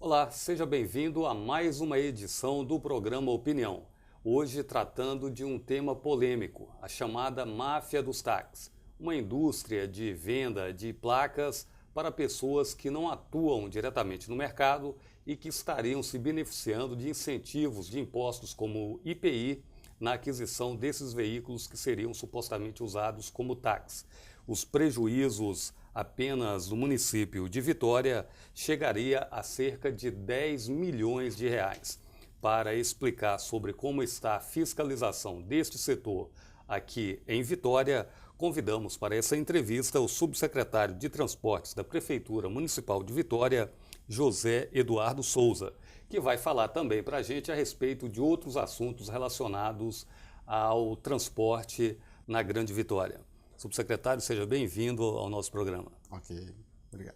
Olá, seja bem-vindo a mais uma edição do programa Opinião. Hoje tratando de um tema polêmico, a chamada máfia dos táxis, uma indústria de venda de placas para pessoas que não atuam diretamente no mercado e que estariam se beneficiando de incentivos de impostos como IPI na aquisição desses veículos que seriam supostamente usados como táxi. Os prejuízos apenas do município de Vitória chegaria a cerca de 10 milhões de reais. Para explicar sobre como está a fiscalização deste setor aqui em Vitória, convidamos para essa entrevista o subsecretário de Transportes da Prefeitura Municipal de Vitória, José Eduardo Souza, que vai falar também para a gente a respeito de outros assuntos relacionados ao transporte na Grande Vitória. Subsecretário, seja bem-vindo ao nosso programa. Ok, obrigado.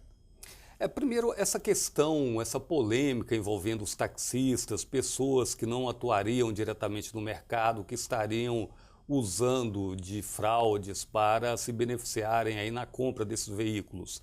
Primeiro, essa questão, essa polêmica envolvendo os taxistas, pessoas que não atuariam diretamente no mercado, que estariam usando de fraudes para se beneficiarem aí na compra desses veículos.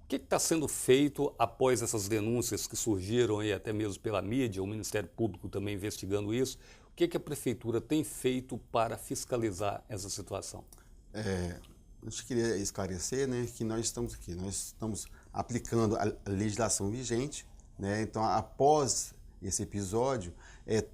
O que está sendo feito após essas denúncias que surgiram aí até mesmo pela mídia, o Ministério Público também investigando isso? O que a Prefeitura tem feito para fiscalizar essa situação? A gente queria esclarecer, né, que nós estamos aplicando a legislação vigente, né, então após esse episódio,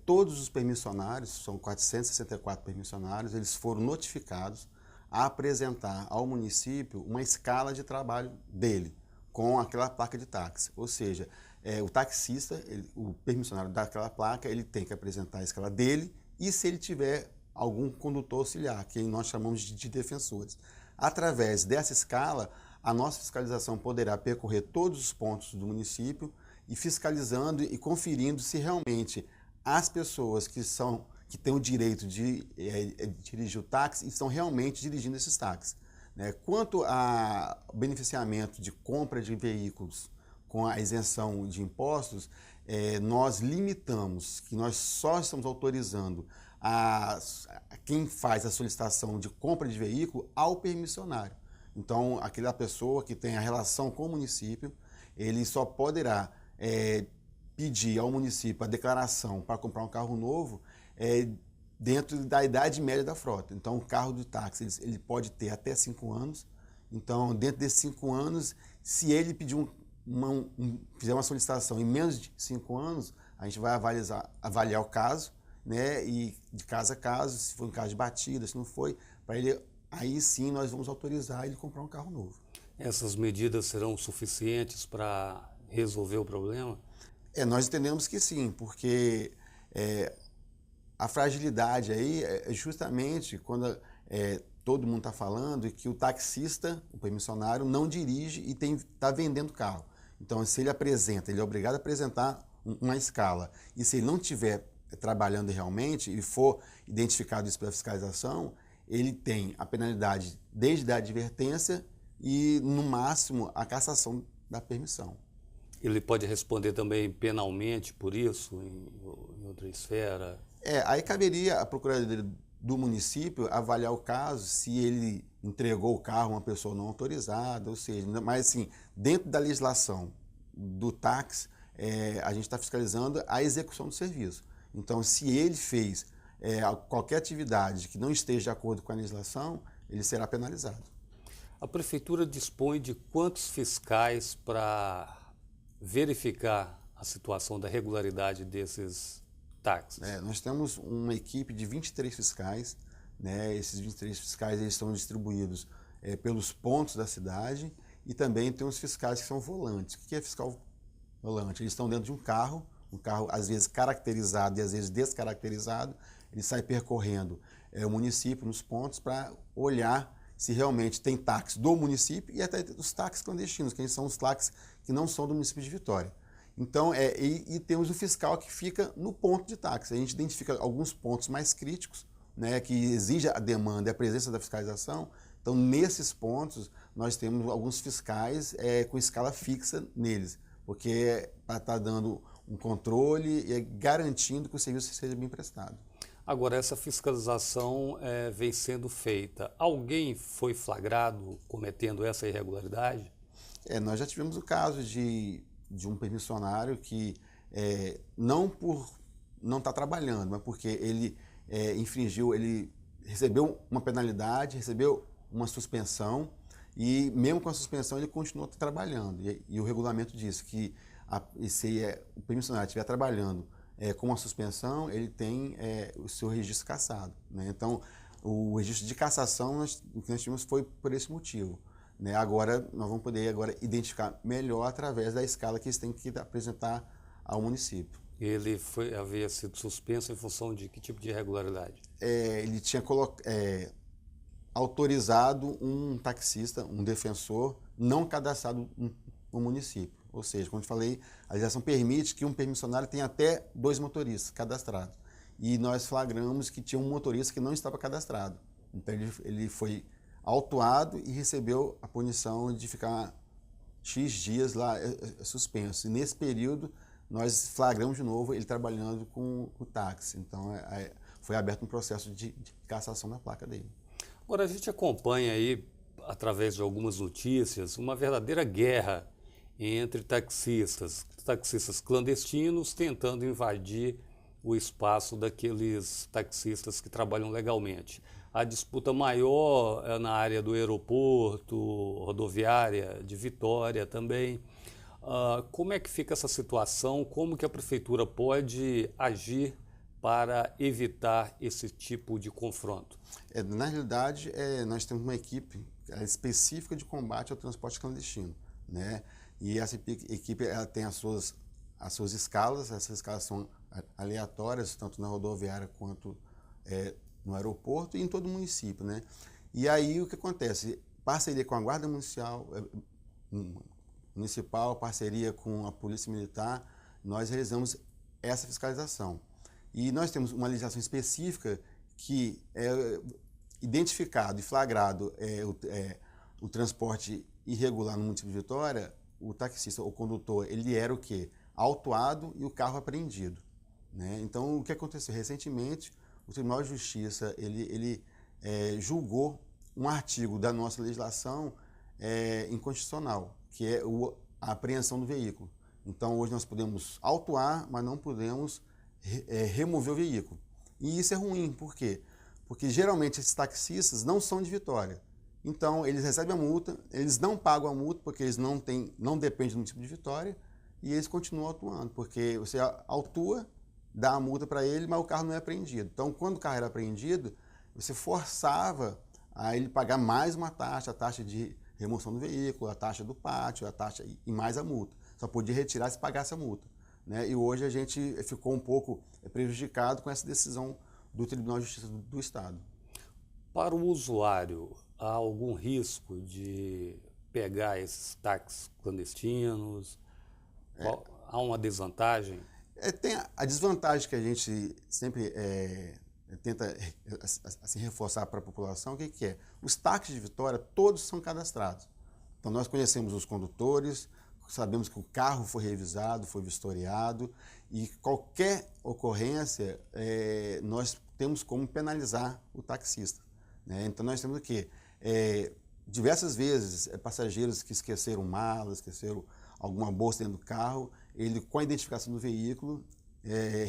todos os permissionários, são 464 permissionários, eles foram notificados a apresentar ao município uma escala de trabalho dele, com aquela placa de táxi, ou seja, o taxista, o permissionário daquela placa, ele tem que apresentar a escala dele e se ele tiver algum condutor auxiliar, que nós chamamos de defensores. Através dessa escala, a nossa fiscalização poderá percorrer todos os pontos do município e fiscalizando e conferindo se realmente as pessoas que têm o direito de dirigir o táxi estão realmente dirigindo esses táxis. Quanto ao beneficiamento de compra de veículos com a isenção de impostos, nós limitamos, que nós só estamos autorizando a quem faz a solicitação de compra de veículo ao permissionário. Então, aquela pessoa que tem a relação com o município, ele só poderá pedir ao município a declaração para comprar um carro novo dentro da idade média da frota. Então, o carro do táxi ele pode ter até 5 anos. Então, dentro desses 5 anos, se ele pedir fizer uma solicitação em menos de 5 anos, a gente vai avaliar o caso, né, e de caso a caso, se for um caso de batida, se não foi, para ele, aí sim nós vamos autorizar ele comprar um carro novo. Essas medidas serão suficientes para resolver o problema? Nós entendemos que sim, porque a fragilidade aí é justamente quando todo mundo está falando que o taxista, o permissionário, não dirige e está vendendo carro. Então, se ele apresenta, ele é obrigado a apresentar uma escala, e se ele não tiver trabalhando realmente e for identificado isso pela fiscalização, ele tem a penalidade desde a advertência e, no máximo, a cassação da permissão. Ele pode responder também penalmente por isso, em outra esfera? Aí caberia a Procuradoria do município avaliar o caso, se ele entregou o carro a uma pessoa não autorizada, ou seja, mas assim, dentro da legislação do táxi, a gente está fiscalizando a execução do serviço. Então, se ele fez qualquer atividade que não esteja de acordo com a legislação, ele será penalizado. A Prefeitura dispõe de quantos fiscais para verificar a situação da regularidade desses táxis? Nós temos uma equipe de 23 fiscais, né? Esses 23 fiscais eles estão distribuídos pelos pontos da cidade e também tem os fiscais que são volantes. O que é fiscal volante? Eles estão dentro de um carro às vezes caracterizado e às vezes descaracterizado, ele sai percorrendo o município nos pontos para olhar se realmente tem táxi do município e até os táxis clandestinos, que são os táxis que não são do município de Vitória. Então, e temos o fiscal que fica no ponto de táxi. A gente identifica alguns pontos mais críticos, né, que exige a demanda e a presença da fiscalização. Então, nesses pontos, nós temos alguns fiscais com escala fixa neles, porque para estar dando um controle e garantindo que o serviço seja bem prestado. Agora, essa fiscalização vem sendo feita. Alguém foi flagrado cometendo essa irregularidade? Nós já tivemos o caso de de um permissionário que não por não estar trabalhando, mas porque ele infringiu, ele recebeu uma penalidade, recebeu uma suspensão e mesmo com a suspensão ele continuou trabalhando. E o regulamento diz que se o permissionário estiver trabalhando com uma suspensão, ele tem o seu registro cassado, né? Então, o registro de cassação o que nós tivemos foi por esse motivo, né? Agora, nós vamos poder identificar melhor através da escala que eles têm que apresentar ao município. Ele havia sido suspenso em função de que tipo de irregularidade? Ele tinha autorizado um taxista, um defensor, não cadastrado no município. Ou seja, como eu falei, a legislação permite que um permissionário tenha até 2 motoristas cadastrados. E nós flagramos que tinha um motorista que não estava cadastrado. Então ele foi autuado e recebeu a punição de ficar X dias lá suspenso. E nesse período nós flagramos de novo ele trabalhando com o táxi. Então foi aberto um processo de cassação da placa dele. Agora a gente acompanha aí, através de algumas notícias, uma verdadeira guerra entre taxistas clandestinos tentando invadir o espaço daqueles taxistas que trabalham legalmente. A disputa maior é na área do aeroporto, rodoviária de Vitória também. Como é que fica essa situação? Como que a prefeitura pode agir para evitar esse tipo de confronto? Na realidade, nós temos uma equipe específica de combate ao transporte clandestino, né? E essa equipe ela tem as suas escalas, essas escalas são aleatórias, tanto na rodoviária quanto no aeroporto e em todo o município, né? E aí o que acontece? Parceria com a Guarda Municipal, parceria com a Polícia Militar, nós realizamos essa fiscalização. E nós temos uma legislação específica que é identificado e flagrado o transporte irregular no município de Vitória, o taxista, o condutor, ele era o quê? Autuado e o carro apreendido, né? Então, o que aconteceu? Recentemente, o Tribunal de Justiça, ele julgou um artigo da nossa legislação inconstitucional, que é a apreensão do veículo. Então, hoje nós podemos autuar, mas não podemos remover o veículo. E isso é ruim, por quê? Porque geralmente esses taxistas não são de Vitória. Então, eles recebem a multa, eles não pagam a multa, porque eles não dependem do município de Vitória, e eles continuam atuando, porque você autua, dá a multa para ele, mas o carro não é apreendido. Então, quando o carro era apreendido, você forçava a ele pagar mais uma taxa, a taxa de remoção do veículo, a taxa do pátio, a taxa e mais a multa. Só podia retirar se pagasse a multa, né? E hoje a gente ficou um pouco prejudicado com essa decisão do Tribunal de Justiça do Estado. Para o usuário, há algum risco de pegar esses táxis clandestinos? Há uma desvantagem? Tem a desvantagem que a gente sempre tenta assim, reforçar para a população. O que é? Os táxis de Vitória, todos são cadastrados. Então, nós conhecemos os condutores, sabemos que o carro foi revisado, foi vistoriado, e qualquer ocorrência, nós temos como penalizar o taxista, né? Então, nós temos o quê? Diversas vezes, passageiros que esqueceram malas, esqueceram alguma bolsa dentro do carro, ele, com a identificação do veículo,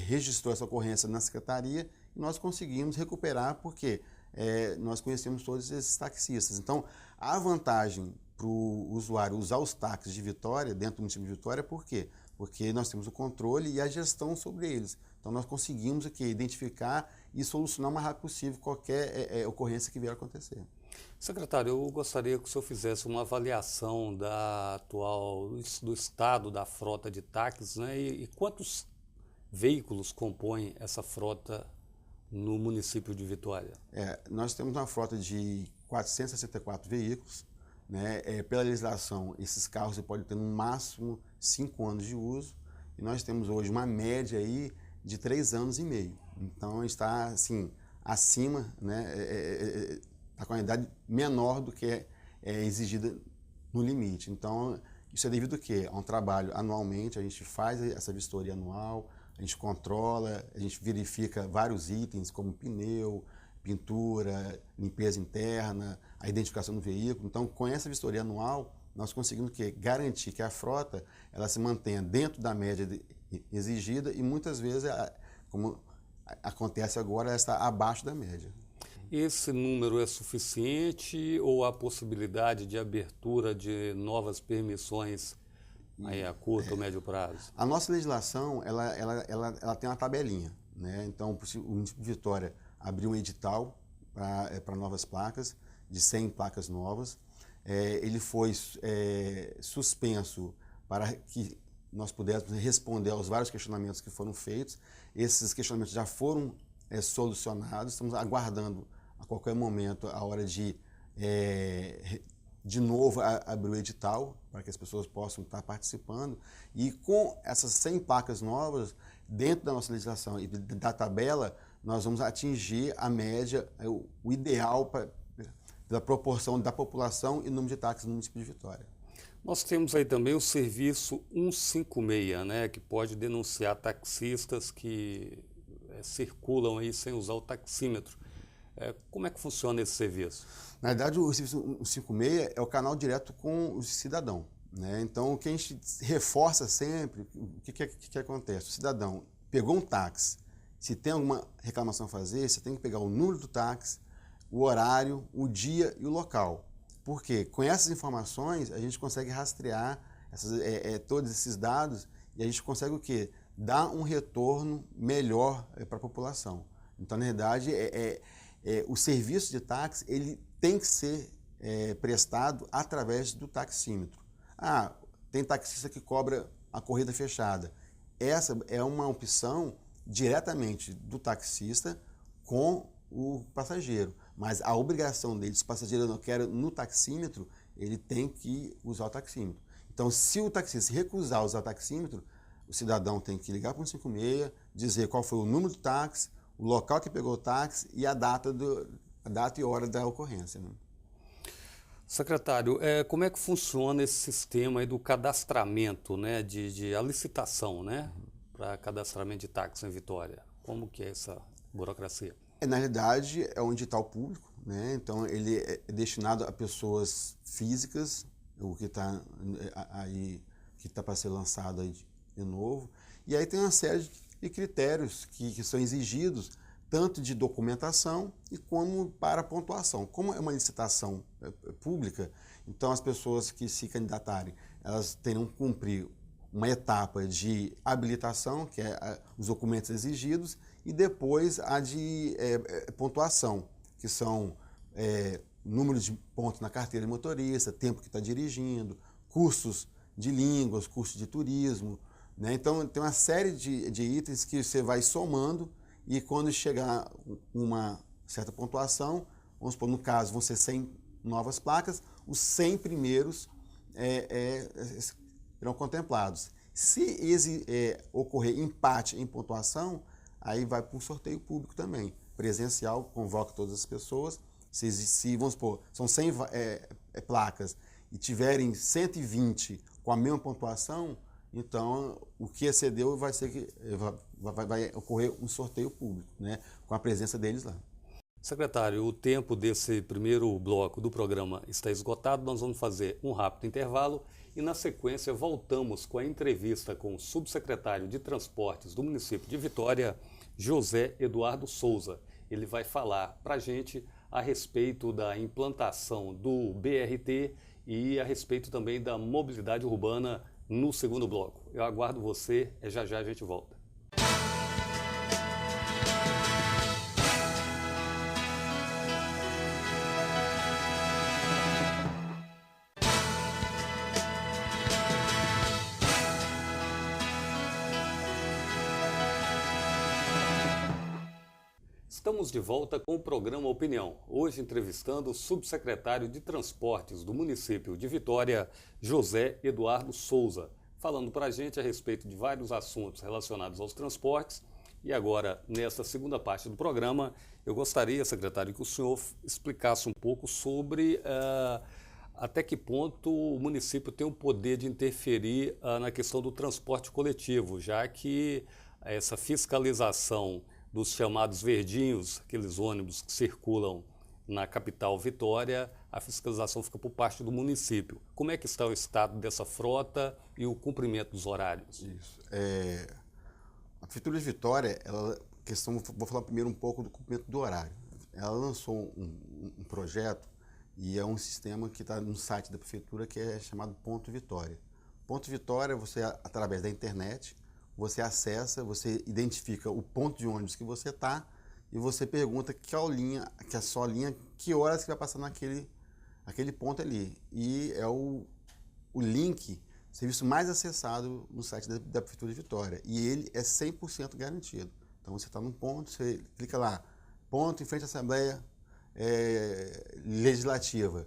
registrou essa ocorrência na secretaria e nós conseguimos recuperar porque nós conhecemos todos esses taxistas. Então, a vantagem para o usuário usar os táxis de Vitória, dentro do município de Vitória, por quê? Porque nós temos o controle e a gestão sobre eles. Então, nós conseguimos identificar e solucionar o mais rápido possível qualquer ocorrência que vier a acontecer. Secretário, eu gostaria que o senhor fizesse uma avaliação do estado da frota de táxis, né? E quantos veículos compõem essa frota no município de Vitória? Nós temos uma frota de 464 veículos, né? Pela legislação, esses carros você pode ter no máximo 5 anos de uso, e nós temos hoje uma média aí de 3 anos e meio. Então, está assim, acima, né? A quantidade menor do que é exigida no limite. Então, isso é devido a quê? A um trabalho anualmente, a gente faz essa vistoria anual, a gente controla, a gente verifica vários itens como pneu, pintura, limpeza interna, a identificação do veículo. Então, com essa vistoria anual, nós conseguimos garantir que a frota ela se mantenha dentro da média exigida e muitas vezes, como acontece agora, ela está abaixo da média. Esse número é suficiente ou há possibilidade de abertura de novas permissões aí a curto ou médio prazo? A nossa legislação ela tem uma tabelinha, né? Então, o município de Vitória abriu um edital para novas placas, de 100 placas novas. Ele foi suspenso para que nós pudéssemos responder aos vários questionamentos que foram feitos. Esses questionamentos já foram solucionados, estamos aguardando a qualquer momento a hora de novo abrir o edital para que as pessoas possam estar participando. E com essas 100 placas novas, dentro da nossa legislação e da tabela, nós vamos atingir a média, o ideal da proporção da população e número de táxis no município de Vitória. Nós temos aí também o serviço 156, né, que pode denunciar taxistas que circulam aí sem usar o taxímetro. Como é que funciona esse serviço? Na verdade, o serviço 156 é o canal direto com o cidadão, né? Então, o que a gente reforça sempre, o que acontece? O cidadão pegou um táxi, se tem alguma reclamação a fazer, você tem que pegar o número do táxi, o horário, o dia e o local. Porque com essas informações a gente consegue rastrear todos esses dados e a gente consegue o quê? Dar um retorno melhor para a população. Então, na verdade, o serviço de táxi ele tem que ser prestado através do taxímetro. Tem taxista que cobra a corrida fechada. Essa é uma opção diretamente do taxista com o passageiro. Mas a obrigação dele, se o passageiro não quer no taxímetro, ele tem que usar o taxímetro. Então, se o taxista recusar usar o taxímetro, o cidadão tem que ligar para o 156, dizer qual foi o número do táxi, o local que pegou o táxi e a data e hora da ocorrência, né? Secretário, como é que funciona esse sistema aí do cadastramento, né, de a licitação, né, para cadastramento de táxi em Vitória? Como que é essa burocracia? Na realidade, é um edital público, né? Então ele é destinado a pessoas físicas, o que está aí, que está para ser lançado aí de novo. E aí tem uma série de critérios que são exigidos, tanto de documentação e como para pontuação. Como é uma licitação pública, então as pessoas que se candidatarem, elas terão que cumprir uma etapa de habilitação, que é os documentos exigidos, e depois a de pontuação, que são número de pontos na carteira de motorista, tempo que está dirigindo, cursos de línguas, cursos de turismo, né? Então tem uma série de itens que você vai somando e quando chegar uma certa pontuação, vamos supor, no caso vão ser 100 novas placas, os 100 primeiros serão contemplados. Se ocorrer empate em pontuação, aí vai para um sorteio público também, presencial, convoca todas as pessoas. Se vamos supor, são 100 placas e tiverem 120 com a mesma pontuação, então o que excedeu vai ocorrer um sorteio público, né, com a presença deles lá. Secretário, o tempo desse primeiro bloco do programa está esgotado, nós vamos fazer um rápido intervalo e na sequência voltamos com a entrevista com o subsecretário de Transportes do município de Vitória, José Eduardo Souza. Ele vai falar para a gente a respeito da implantação do BRT e a respeito também da mobilidade urbana no segundo bloco. Eu aguardo você, já já a gente volta. Estamos de volta com o programa Opinião, hoje entrevistando o subsecretário de Transportes do município de Vitória, José Eduardo Souza, falando para a gente a respeito de vários assuntos relacionados aos transportes. E agora, nesta segunda parte do programa, eu gostaria, secretário, que o senhor explicasse um pouco sobre até que ponto o município tem o poder de interferir na questão do transporte coletivo, já que essa fiscalização dos chamados verdinhos, aqueles ônibus que circulam na capital Vitória, a fiscalização fica por parte do município. Como é que está o estado dessa frota e o cumprimento dos horários? Isso. A Prefeitura de Vitória, vou falar primeiro um pouco do cumprimento do horário. Ela lançou um projeto e é um sistema que está no site da Prefeitura que é chamado Ponto Vitória. Ponto Vitória, você, através da internet, você acessa, você identifica o ponto de ônibus que você está e você pergunta qual linha, que é a sua linha, que horas que vai passar aquele ponto ali. E é o link, o serviço mais acessado no site da Prefeitura de Vitória. E ele é 100% garantido. Então você está num ponto, você clica lá, ponto em frente à Assembleia Legislativa,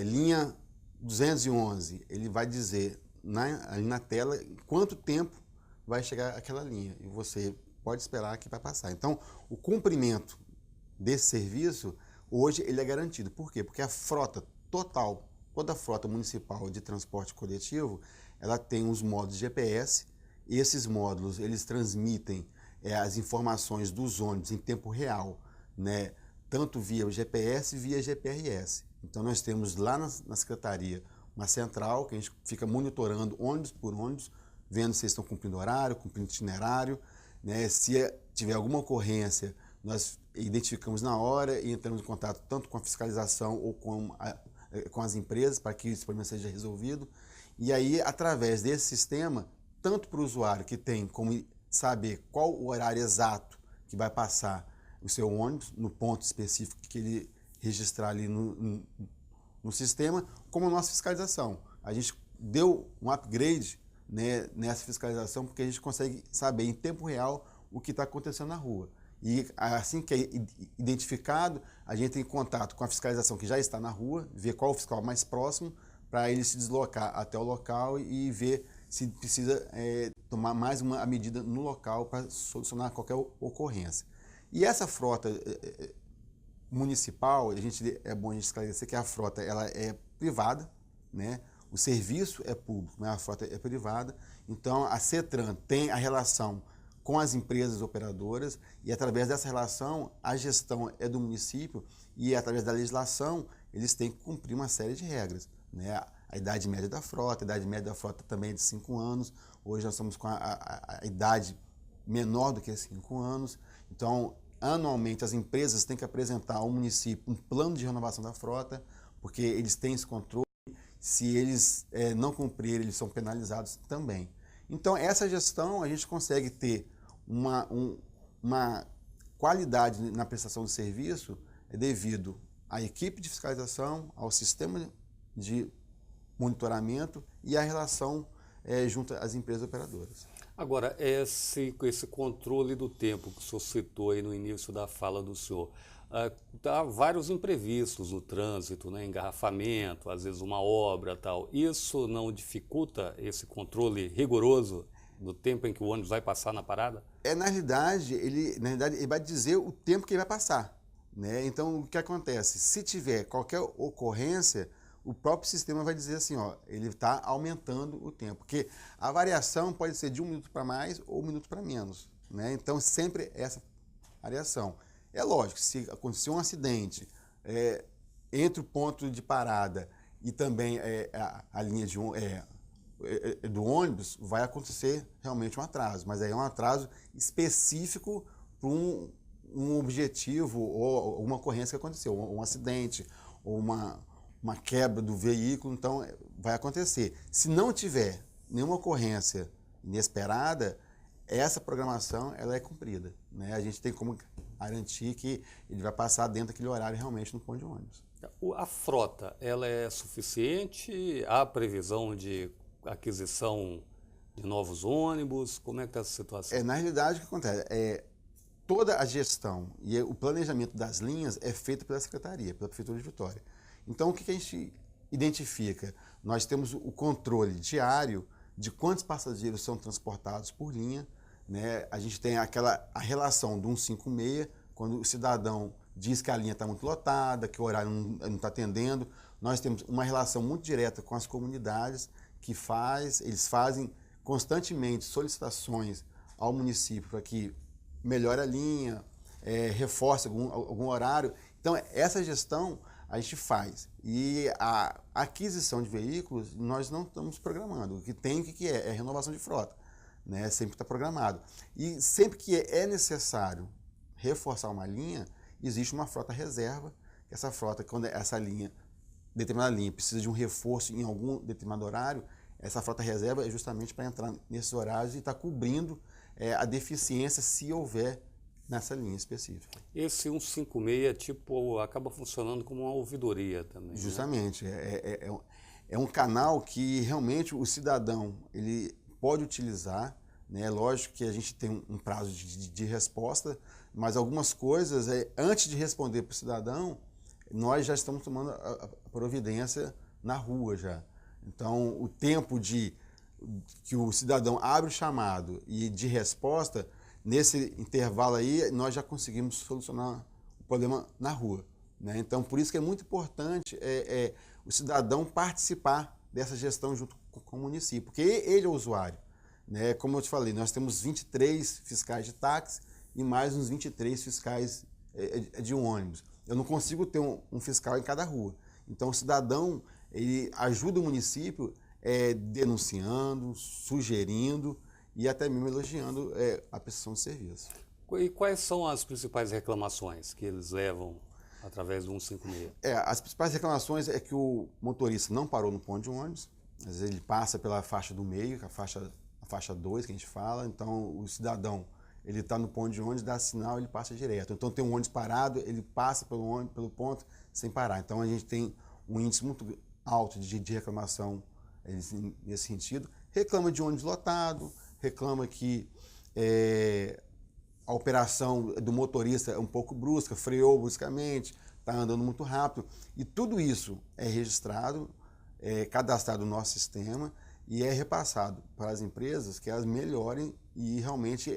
linha 211, ele vai dizer na tela quanto tempo vai chegar aquela linha. E você pode esperar que vai passar. Então, o cumprimento desse serviço, hoje, ele é garantido. Por quê? Porque a frota total, toda a frota municipal de transporte coletivo, ela tem os módulos GPS, e esses módulos, eles transmitem as informações dos ônibus em tempo real, né? Tanto via GPS, via GPRS. Então, nós temos lá na Secretaria uma central que a gente fica monitorando ônibus por ônibus, vendo se eles estão cumprindo horário, cumprindo itinerário, né? Se tiver alguma ocorrência, nós identificamos na hora e entramos em contato tanto com a fiscalização ou com as empresas para que esse problema seja resolvido. E aí, através desse sistema, tanto para o usuário que tem como saber qual o horário exato que vai passar o seu ônibus, no ponto específico que ele registrar ali no sistema, como a nossa fiscalização. A gente deu um upgrade, né, nessa fiscalização, porque a gente consegue saber em tempo real o que está acontecendo na rua. E assim que é identificado, a gente entra em contato com a fiscalização que já está na rua, ver qual o fiscal mais próximo, para ele se deslocar até o local e ver se precisa tomar mais uma medida no local para solucionar qualquer ocorrência. E essa frota municipal, é bom a gente esclarecer que a frota ela é privada, né? O serviço é público, mas a frota é privada. Então, a CETRAN tem a relação com as empresas operadoras e, através dessa relação, a gestão é do município e, através da legislação, eles têm que cumprir uma série de regras, né? A idade média da frota, também é de 5 anos. Hoje nós estamos com a idade menor do que 5 anos. Então, anualmente, as empresas têm que apresentar ao município um plano de renovação da frota, porque eles têm esse controle. Se eles não cumprirem, eles são penalizados também. Então, essa gestão, a gente consegue ter uma qualidade na prestação de serviço devido à equipe de fiscalização, ao sistema de monitoramento e à relação junto às empresas operadoras. Agora, esse controle do tempo que o senhor citou aí no início da fala do senhor, há vários imprevistos no trânsito, né? Engarrafamento, às vezes uma obra tal. Isso não dificulta esse controle rigoroso do tempo em que o ônibus vai passar na parada? Na realidade, ele vai dizer o tempo que ele vai passar, né? Então, o que acontece? Se tiver qualquer ocorrência, o próprio sistema vai dizer assim, ó, ele está aumentando o tempo, porque a variação pode ser de 1 minuto para mais ou 1 minuto para menos, né? Então, sempre essa variação. É lógico, se acontecer um acidente entre o ponto de parada e também a linha do ônibus, vai acontecer realmente um atraso, mas aí é um atraso específico para um objetivo ou uma ocorrência que aconteceu, um acidente ou uma quebra do veículo, então vai acontecer. Se não tiver nenhuma ocorrência inesperada, essa programação ela é cumprida, né? A gente tem como garantir que ele vai passar dentro daquele horário realmente no ponto de ônibus. A frota, ela é suficiente? Há previsão de aquisição de novos ônibus? Como é que está essa situação? Na realidade, o que acontece? Toda a gestão e o planejamento das linhas é feito pela Secretaria, pela Prefeitura de Vitória. Então, o que a gente identifica? Nós temos o controle diário de quantos passageiros são transportados por linha, né? A gente tem a relação do 156, quando o cidadão diz que a linha está muito lotada, que o horário não está atendendo. Nós temos uma relação muito direta com as comunidades eles fazem constantemente solicitações ao município para que melhore a linha, reforce algum horário. Então, essa gestão a gente faz. E a aquisição de veículos, nós não estamos programando. O que tem, o que é? É renovação de frota. Né? Sempre está programado. E sempre que é necessário reforçar uma linha, existe uma frota reserva. Essa frota, quando essa linha, determinada linha, precisa de um reforço em algum determinado horário, essa frota reserva é justamente para entrar nesses horários e estar cobrindo a deficiência se houver nessa linha específica. Esse 156 tipo acaba funcionando como uma ouvidoria também. Justamente, né? É um canal que realmente o cidadão ele pode utilizar, né? Lógico que a gente tem um prazo de resposta, mas algumas coisas, antes de responder para o cidadão, nós já estamos tomando a providência na rua já. Então, o tempo que o cidadão abre o chamado e de resposta, nesse intervalo aí, nós já conseguimos solucionar o problema na rua. Né? Então, por isso que é muito importante o cidadão participar dessa gestão junto com o município, porque ele é o usuário. Né? Como eu te falei, nós temos 23 fiscais de táxi e mais uns 23 fiscais de ônibus. Eu não consigo ter um fiscal em cada rua. Então, o cidadão ele ajuda o município denunciando, sugerindo e até mesmo elogiando a prestação de serviço. E quais são as principais reclamações que eles levam através do 156? As principais reclamações é que o motorista não parou no ponto de ônibus, às vezes ele passa pela faixa do meio, a faixa 2 que a gente fala, então o cidadão ele está no ponto de ônibus, dá sinal, ele passa direto. Então tem um ônibus parado, ele passa pelo ponto sem parar. Então a gente tem um índice muito alto de reclamação nesse sentido. Reclama de ônibus lotado, reclama que a operação do motorista é um pouco brusca, freou bruscamente, está andando muito rápido. E tudo isso é registrado, cadastrado no nosso sistema e é repassado para as empresas que elas melhorem e realmente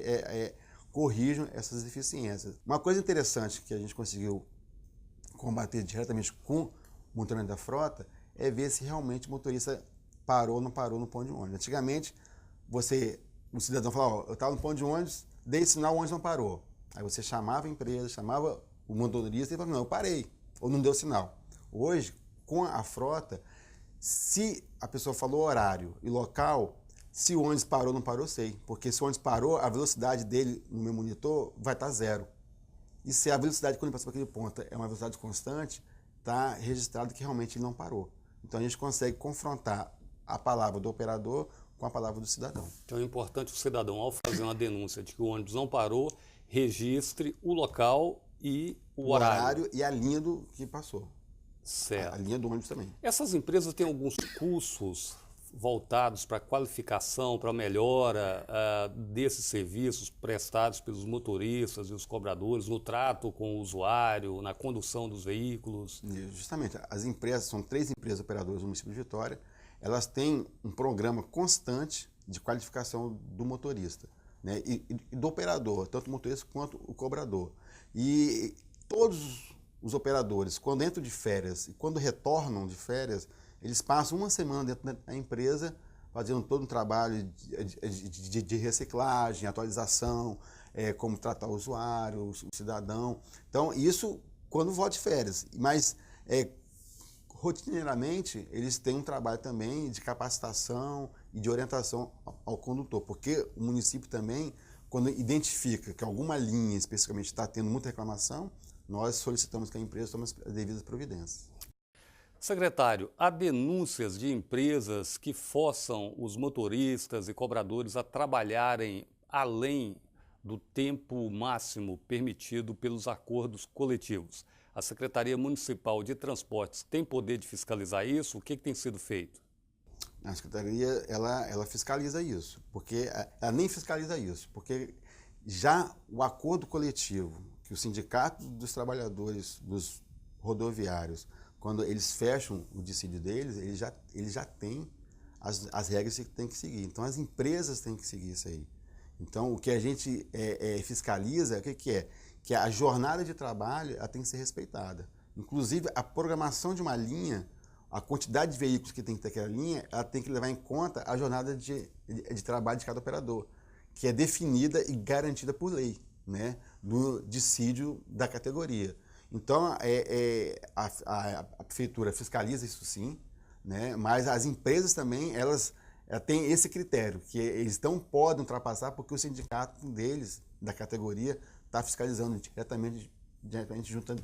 corrijam essas deficiências. Uma coisa interessante que a gente conseguiu combater diretamente com o monitoramento da frota é ver se realmente o motorista parou ou não parou no ponto de ônibus. Antigamente, o cidadão falava, eu estava no ponto de ônibus, dei sinal, o ônibus não parou. Aí você chamava a empresa, chamava o motorista e falava, não, eu parei, ou não deu sinal. Hoje, com a frota, se a pessoa falou horário e local, se o ônibus parou ou não parou, eu sei. Porque se o ônibus parou, a velocidade dele no meu monitor vai estar 0. E se a velocidade quando ele passou por aquele ponto é uma velocidade constante, está registrado que realmente ele não parou. Então a gente consegue confrontar a palavra do operador com a palavra do cidadão. Então é importante o cidadão, ao fazer uma denúncia de que o ônibus não parou, registre o local e o horário. E a linha do que passou. Certo. A linha do ônibus também. Essas empresas têm alguns cursos voltados para a qualificação, para a melhora desses serviços prestados pelos motoristas e os cobradores no trato com o usuário, na condução dos veículos? Justamente, as empresas, são 3 empresas operadoras do município de Vitória, elas têm um programa constante de qualificação do motorista, né? e do operador, tanto o motorista quanto o cobrador. E todos os operadores, quando entram de férias e quando retornam de férias, eles passam uma semana dentro da empresa fazendo todo um trabalho de reciclagem, atualização, como tratar o usuário, o cidadão. Então, isso quando volta de férias. Mas, rotineiramente, eles têm um trabalho também de capacitação e de orientação ao condutor, porque o município também, quando identifica que alguma linha especificamente está tendo muita reclamação, nós solicitamos que a empresa tome as devidas providências. Secretário, há denúncias de empresas que forçam os motoristas e cobradores a trabalharem além do tempo máximo permitido pelos acordos coletivos. A Secretaria Municipal de Transportes tem poder de fiscalizar isso? O que tem sido feito? A Secretaria, ela fiscaliza isso, porque ela nem fiscaliza isso, porque já o acordo coletivo, que o Sindicato dos Trabalhadores dos Rodoviários, quando eles fecham o dissídio deles, eles já têm as regras que tem que seguir. Então, as empresas têm que seguir isso aí. Então, o que a gente fiscaliza, o que é? Que a jornada de trabalho ela tem que ser respeitada. Inclusive, a programação de uma linha, a quantidade de veículos que tem que ter aquela linha, ela tem que levar em conta a jornada de trabalho de cada operador, que é definida e garantida por lei, né, no dissídio da categoria. Então, a prefeitura fiscaliza isso sim, né? Mas as empresas também, elas têm esse critério, que eles não podem ultrapassar porque o sindicato deles, da categoria, está fiscalizando diretamente junto à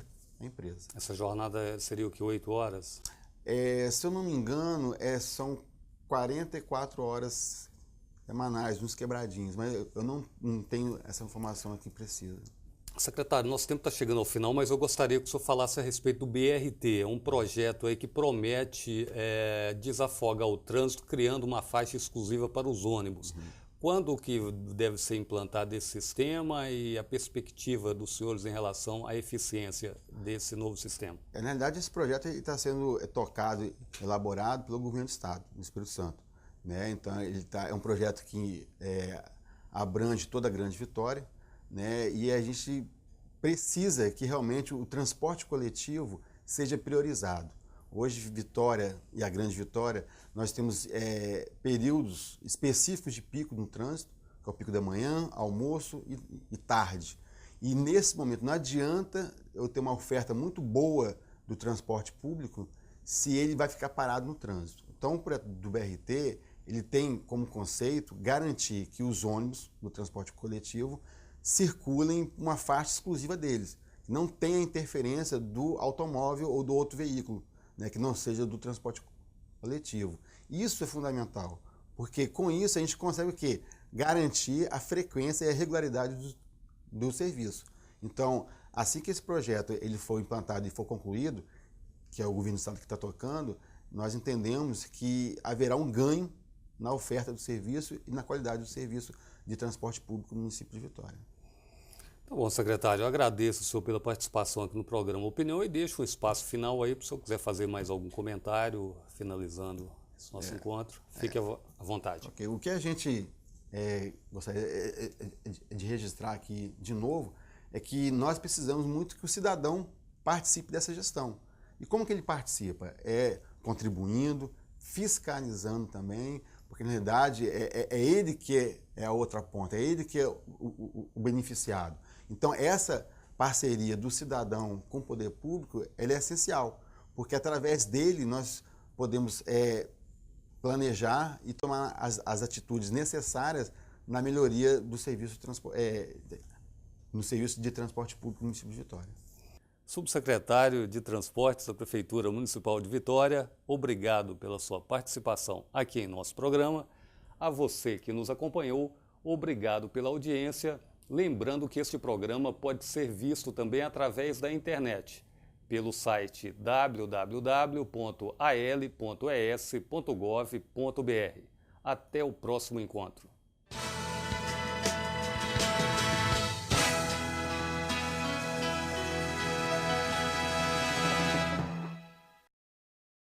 empresa. Essa jornada seria o que, 8 horas? Se eu não me engano, são 44 horas semanais, uns quebradinhos, mas eu não tenho essa informação aqui precisa. Secretário, nosso tempo está chegando ao final, mas eu gostaria que o senhor falasse a respeito do BRT, um projeto aí que promete desafogar o trânsito, criando uma faixa exclusiva para os ônibus. Quando que deve ser implantado esse sistema e a perspectiva dos senhores em relação à eficiência desse novo sistema? Na realidade, esse projeto está sendo tocado, elaborado pelo governo do Estado, do Espírito Santo, né? Então, é um projeto que abrange toda a Grande Vitória, né? E a gente precisa que realmente o transporte coletivo seja priorizado. Hoje, Vitória e a Grande Vitória, nós temos períodos específicos de pico no trânsito, que é o pico da manhã, almoço e tarde. E nesse momento não adianta eu ter uma oferta muito boa do transporte público se ele vai ficar parado no trânsito. Então, o projeto do BRT, ele tem como conceito garantir que os ônibus do transporte coletivo circulem uma faixa exclusiva deles, que não tenha interferência do automóvel ou do outro veículo, né, que não seja do transporte coletivo. Isso é fundamental, porque com isso a gente consegue o quê? Garantir a frequência e a regularidade do serviço. Então, assim que esse projeto ele for implantado e for concluído, que é o governo do estado que está tocando, nós entendemos que haverá um ganho na oferta do serviço e na qualidade do serviço de transporte público no município de Vitória. Tá bom, secretário, eu agradeço o senhor pela participação aqui no programa Opinião e deixo o espaço final aí para o senhor quiser fazer mais algum comentário, finalizando esse nosso encontro. Fique à vontade. Okay. O que a gente gostaria de registrar aqui de novo é que nós precisamos muito que o cidadão participe dessa gestão. E como que ele participa? Contribuindo, fiscalizando também, porque na realidade é ele que é a outra ponta, é ele que é o beneficiado. Então essa parceria do cidadão com o poder público ela é essencial, porque através dele nós podemos planejar e tomar as atitudes necessárias na melhoria do serviço no serviço de transporte público no município de Vitória. Subsecretário de Transportes da Prefeitura Municipal de Vitória, obrigado pela sua participação aqui em nosso programa. A você que nos acompanhou, obrigado pela audiência. Lembrando que este programa pode ser visto também através da internet, pelo site www.al.es.gov.br. Até o próximo encontro.